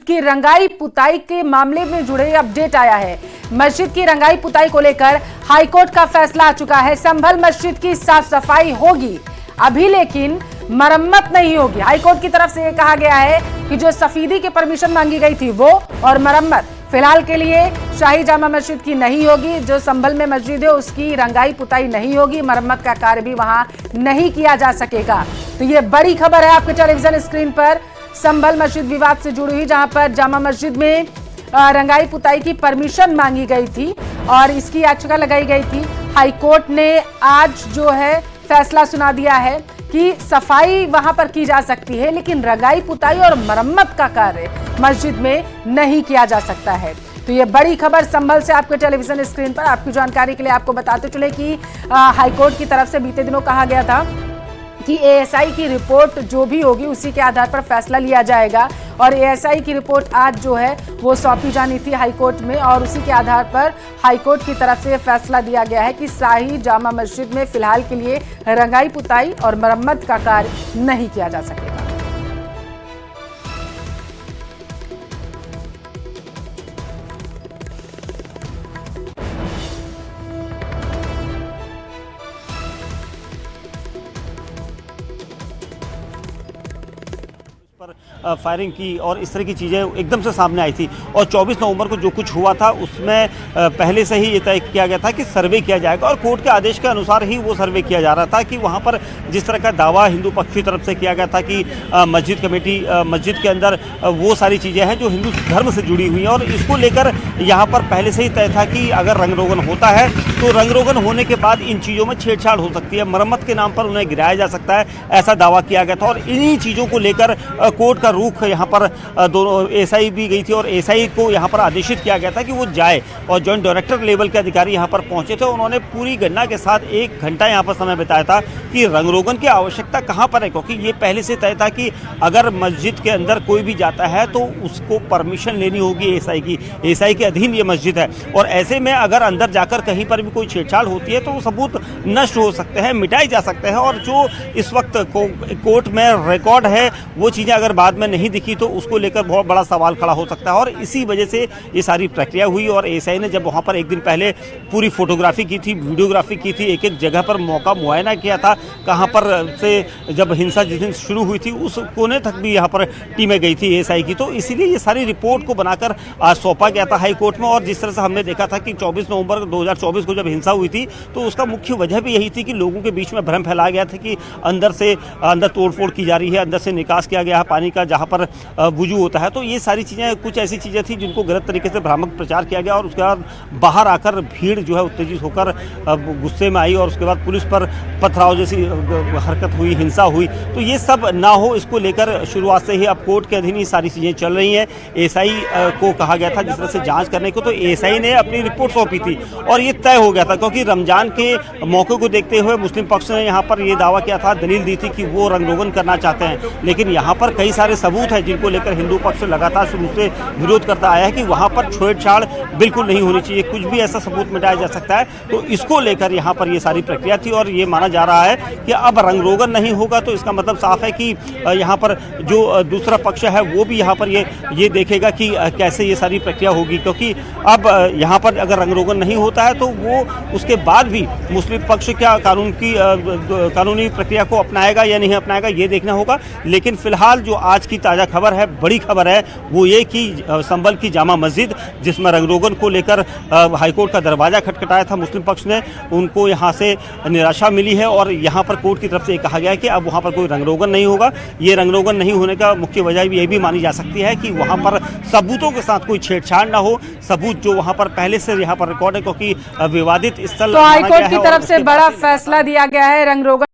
मस्जिद की रंगाई पुताई के मामले में जुड़े अपडेट आया है। मस्जिद की रंगाई पुताई को लेकर हाईकोर्ट का फैसला आ चुका है। संभल मस्जिद की साफ सफाई होगी अभी, लेकिन मरम्मत नहीं होगी। हाईकोर्ट की तरफ से यह कहा गया है कि जो सफीदी की परमिशन मांगी गई थी वो और मरम्मत फिलहाल के लिए शाही जामा मस्जिद की नहीं होगी। जो संभल में मस्जिद है उसकी रंगाई पुताई नहीं होगी, मरम्मत का कार्य भी वहां नहीं किया जा सकेगा। तो ये बड़ी खबर है आपके टेलीविजन स्क्रीन पर। संभल मस्जिद विवाद से जुड़ी हुई, जहां पर जामा मस्जिद में रंगाई पुताई की परमिशन मांगी गई थी और इसकी याचिका लगाई गई थी। हाईकोर्ट ने आज जो है फैसला सुना दिया है कि सफाई वहां पर की जा सकती है, लेकिन रंगाई पुताई और मरम्मत का कार्य मस्जिद में नहीं किया जा सकता है। तो ये बड़ी खबर संभल से आपके टेलीविजन स्क्रीन पर। आपकी जानकारी के लिए आपको बताते चले कि हाईकोर्ट की तरफ से बीते दिनों कहा गया था कि एएसआई की रिपोर्ट जो भी होगी उसी के आधार पर फैसला लिया जाएगा, और एएसआई की रिपोर्ट आज जो है वो सौंपी जानी थी हाईकोर्ट में, और उसी के आधार पर हाईकोर्ट की तरफ से फैसला दिया गया है कि शाही जामा मस्जिद में फिलहाल के लिए रंगाई पुताई और मरम्मत का कार्य नहीं किया जा सकेगा। पर फायरिंग की और इस तरह की चीज़ें एकदम से सामने आई थी, और 24 नवंबर को जो कुछ हुआ था उसमें पहले से ही ये तय किया गया था कि सर्वे किया जाएगा, और कोर्ट के आदेश के अनुसार ही वो सर्वे किया जा रहा था कि वहाँ पर जिस तरह का दावा हिंदू पक्ष की तरफ से किया गया था कि मस्जिद कमेटी मस्जिद के अंदर वो सारी चीज़ें हैं जो हिंदू धर्म से जुड़ी हुई हैं, और इसको लेकर यहाँ पर पहले से ही तय था कि अगर रंग रोगन होता है तो रंग रोगन होने के बाद इन चीज़ों में छेड़छाड़ हो सकती है, मरम्मत के नाम पर उन्हें गिराया जा सकता है, ऐसा दावा किया गया था। और इन्हीं चीज़ों को लेकर कोर्ट का रुख यहाँ पर दोनों एएसआई भी गई थी, और एएसआई को यहाँ पर आदेशित किया गया था कि वो जाए, और जॉइंट डायरेक्टर लेवल के अधिकारी यहाँ पर पहुंचे थे। उन्होंने पूरी गणना के साथ 1 घंटा यहाँ पर समय बिताया था कि रंग रोगन की आवश्यकता कहाँ पर है, क्योंकि ये पहले से तय था कि अगर मस्जिद के अंदर कोई भी जाता है तो उसको परमिशन लेनी होगी एएसआई की। एएसआई के अधीन ये मस्जिद है, और ऐसे में अगर अंदर जाकर कहीं पर भी कोई छेड़छाड़ होती है तो वो सबूत नष्ट हो सकते हैं, मिटाए जा सकते हैं, और जो इस वक्त कोर्ट में रिकॉर्ड है वो चीज़ें अगर बाद में नहीं दिखी तो उसको लेकर बहुत बड़ा सवाल खड़ा हो सकता है। और इसी वजह से ये सारी प्रक्रिया हुई, और एएसआई ने जब वहाँ पर एक दिन पहले पूरी फोटोग्राफी की थी, वीडियोग्राफी की थी, एक एक जगह पर मौका मुआयना किया था, कहाँ पर से जब हिंसा जिस दिन शुरू हुई थी उस कोने तक भी यहाँ पर टीमें गई थी एएसआई की। तो इसीलिए ये सारी रिपोर्ट को बनाकर आज सौंपा गया था हाईकोर्ट में। और जिस तरह से हमने देखा था कि 24 नवंबर 2024 को जब हिंसा हुई थी तो उसका मुख्य वजह भी यही थी कि लोगों के बीच में भ्रम फैलाया गया था कि अंदर तोड़फोड़ की जा रही है, अंदर से निकास किया गया है पानी का जहाँ पर वुजू होता है। तो ये सारी चीज़ें कुछ ऐसी चीज़ें थी जिनको गलत तरीके से भ्रामक प्रचार किया गया, और उसके बाद बाहर आकर भीड़ जो है उत्तेजित होकर गुस्से में आई, और उसके बाद पुलिस पर पथराव जैसी हरकत हुई, हिंसा हुई। तो ये सब ना हो, इसको लेकर शुरुआत से ही अब कोर्ट के अधीन ही सारी चीज़ें चल रही हैं। एएसआई को कहा गया था जिस तरह से जांच करने को, तो एएसआई ने अपनी रिपोर्ट सौंपी थी और ये तय हो गया था, क्योंकि रमजान के मौके को देखते हुए मुस्लिम पक्ष ने यहाँ पर ये दावा किया था, दलील दी थी कि वो रंग रोगन करना चाहते हैं, लेकिन यहाँ पर कई सारे सबूत हैं जिनको लेकर हिंदू पक्ष लगातार शुरू से विरोध करता आया है कि वहाँ पर छेड़छाड़ बिल्कुल नहीं होनी चाहिए, कुछ भी ऐसा सबूत मिटाया जा सकता है। तो इसको लेकर यहाँ पर ये सारी प्रक्रिया थी, और ये माना जा रहा है कि अब रंग रोगन नहीं होगा तो इसका मतलब साफ है कि यहाँ पर जो दूसरा पक्ष है वो भी यहाँ पर ये देखेगा कि कैसे ये सारी प्रक्रिया होगी, क्योंकि अब यहाँ पर अगर रंग रोगन नहीं होता है तो वो उसके बाद भी मुस्लिम पक्ष क्या कानूनी प्रक्रिया को अपनाएगा या नहीं अपनाएगा ये देखना होगा। लेकिन फिलहाल जो आज की ताज़ा खबर है, बड़ी खबर है, वो ये कि संभल की जामा मस्जिद जिसमें रंग रोगन को लेकर हाईकोर्ट का दरवाज़ा खटखटाया था मुस्लिम पक्ष ने, उनको यहाँ से निराशा मिली है, और यहाँ पर कोर्ट की तरफ से कहा गया है कि अब वहाँ पर कोई रंग रोगन नहीं होगा। ये रंग रोगन नहीं होने का मुख्य वजह भी ये भी मानी जा सकती है कि वहाँ पर सबूतों के साथ कोई छेड़छाड़ ना हो, सबूत जो वहाँ पर पहले से यहाँ पर रिकॉर्ड है, क्योंकि विवादित स्थल तो हाईकोर्ट की तरफ से बड़ा फैसला दिया गया है। रंग रोगन